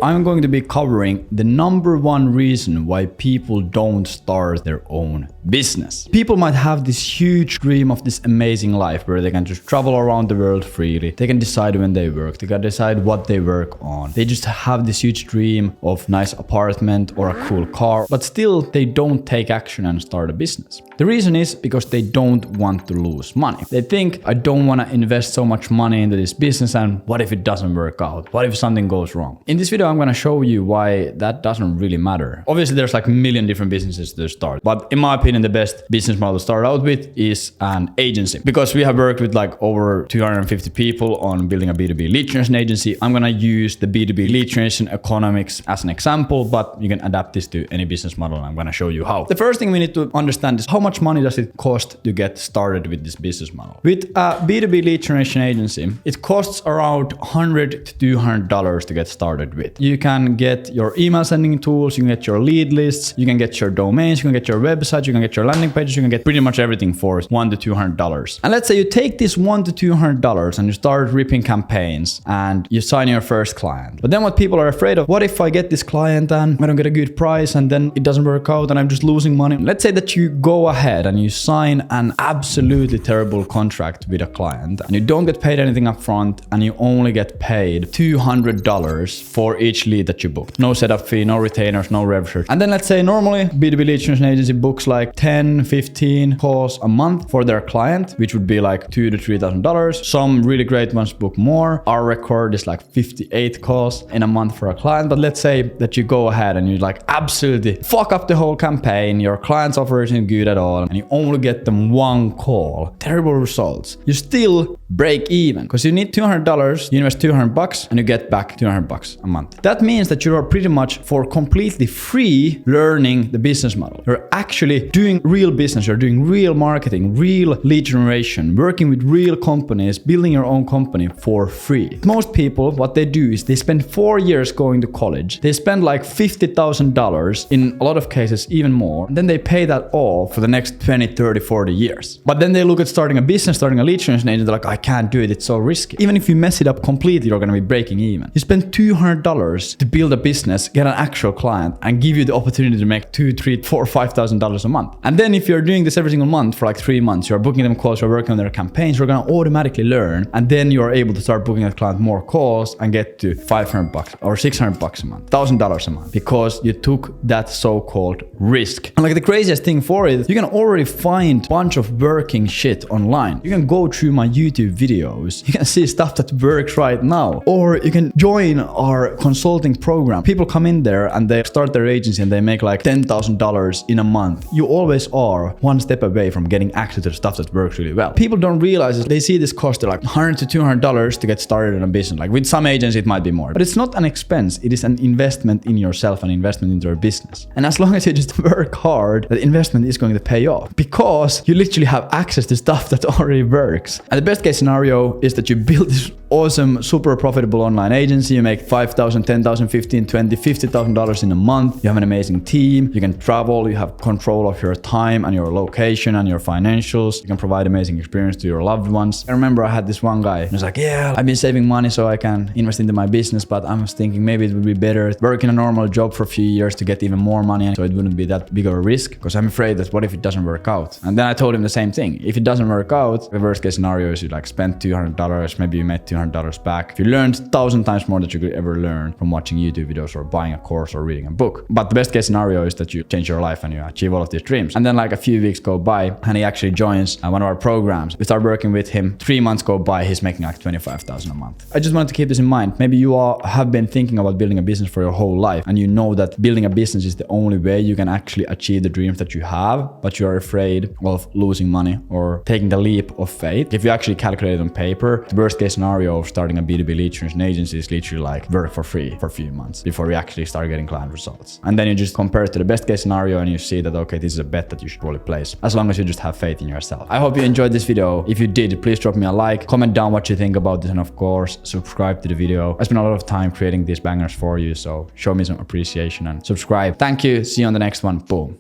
I'm going to be covering the #1 reason why people don't start their own business. People might have this huge dream of this amazing life where they can just travel around the world freely. They can decide when they work. They can decide what they work on. They just have this huge dream of nice apartment or a cool car, but still they don't take action and start a business. The reason is because they don't want to lose money. They think, I don't want to invest so much money into this business, and what if it doesn't work out? What if something goes wrong? In this video, I'm going to show you why that doesn't really matter. Obviously, there's like a million different businesses to start, but in my opinion, the best business model to start out with is an agency. Because we have worked with like over 250 people on building a B2B lead generation agency, I'm going to use the B2B lead generation economics as an example, but you can adapt this to any business model, and I'm going to show you how. The first thing we need to understand is how much money does it cost to get started with this business model. With a B2B lead generation agency, it costs around $100 to $200 to get started with. You can get your email sending tools, you can get your lead lists, you can get your domains, you can get your website, you can get your landing pages, you can get pretty much everything for $100 to $200. And let's say you take this $100 to $200 and you start ripping campaigns and you sign your first client. But then what people are afraid of, what if I get this client and I don't get a good price and then it doesn't work out and I'm just losing money? Let's say that you go ahead and you sign an absolutely terrible contract with a client and you don't get paid anything up front and you only get paid $200 for each lead that you booked. No setup fee, no retainers, no rev share. And then let's say normally B2B lead generation agency books like 10, 15 calls a month for their client, which would be like $2,000 to $3,000. Some really great ones book more. Our record is like 58 calls in a month for a client. But let's say that you go ahead and you like absolutely fuck up the whole campaign. Your client's offer isn't good at all and you only get them one call. Terrible results. You still break even because you need $200, you invest $200 and you get back $200 a month. That means that you are pretty much for completely free learning the business model. You're actually doing real business, you're doing real marketing, real lead generation, working with real companies, building your own company for free. Most people, what they do is they spend 4 years going to college. They spend like $50,000, in a lot of cases even more. And then they pay that off for the next 20, 30, 40 years. But then they look at starting a business, starting a lead generation agency, they're like, I can't do it, it's so risky. Even if you mess it up completely, you're going to be breaking even. You spend $200 to build a business, get an actual client, and give you the opportunity to make $2,000, $3,000, $4,000, $5,000 a month. And then if you're doing this every single month for like 3 months, you're booking them calls, you're working on their campaigns, you're going to automatically learn. And then you're able to start booking a client more calls and get to $500 or $600 a month, $1,000 a month, because you took that so-called risk. And like the craziest thing for it, you can already find a bunch of working shit online. You can go through my YouTube videos. You can see stuff that works right now. Or you can join our consulting program. People come in there and they start their agency and they make like $10,000 in a month. You always are one step away from getting access to the stuff that works really well. People don't realize it. They see this cost like $100 to $200 to get started in a business. Like with some agents, it might be more. But it's not an expense. It is an investment in yourself, an investment into your business. And as long as you just work hard, that investment is going to pay off because you literally have access to stuff that already works. And the best case scenario is that you build this awesome, super profitable online agency. You make $5,000, $10,000, $15,000, $20,000, $50,000 in a month. You have an amazing team. You can travel. You have control of your time and your location and your financials. You can provide amazing experience to your loved ones. I remember I had this one guy who was like, yeah, I've been saving money so I can invest into my business, but I was thinking maybe it would be better working a normal job for a few years to get even more money, so it wouldn't be that big of a risk, because I'm afraid that what if it doesn't work out? And then I told him the same thing. If it doesn't work out, the worst case scenario is you like spend $200, maybe you made $200 back. If you learned 1,000 times more than you could ever learn from watching YouTube videos or buying a course or reading a book. But the best case scenario is that you change your life and you achieve all of these dreams. And then like a few weeks go by and he actually joins one of our programs. We start working with him. 3 months go by, he's making like $25,000 a month. I just wanted to keep this in mind. Maybe you have been thinking about building a business for your whole life and you know that building a business is the only way you can actually achieve the dreams that you have, but you're afraid of losing money or taking the leap of faith. If you actually calculate it on paper, the worst case scenario of starting a B2B lead generation agency is literally like work for free for a few months before you actually start getting client results. And then you just compare it to the best case scenario and you see that, okay, this is a bet that you should probably place, as long as you just have faith in yourself. I hope you enjoyed this video. If you did, please drop me a like, comment down what you think about this, and of course, subscribe to the video. I spent a lot of time creating these bangers for you, so show me some appreciation and subscribe. Thank you. See you on the next one. Boom.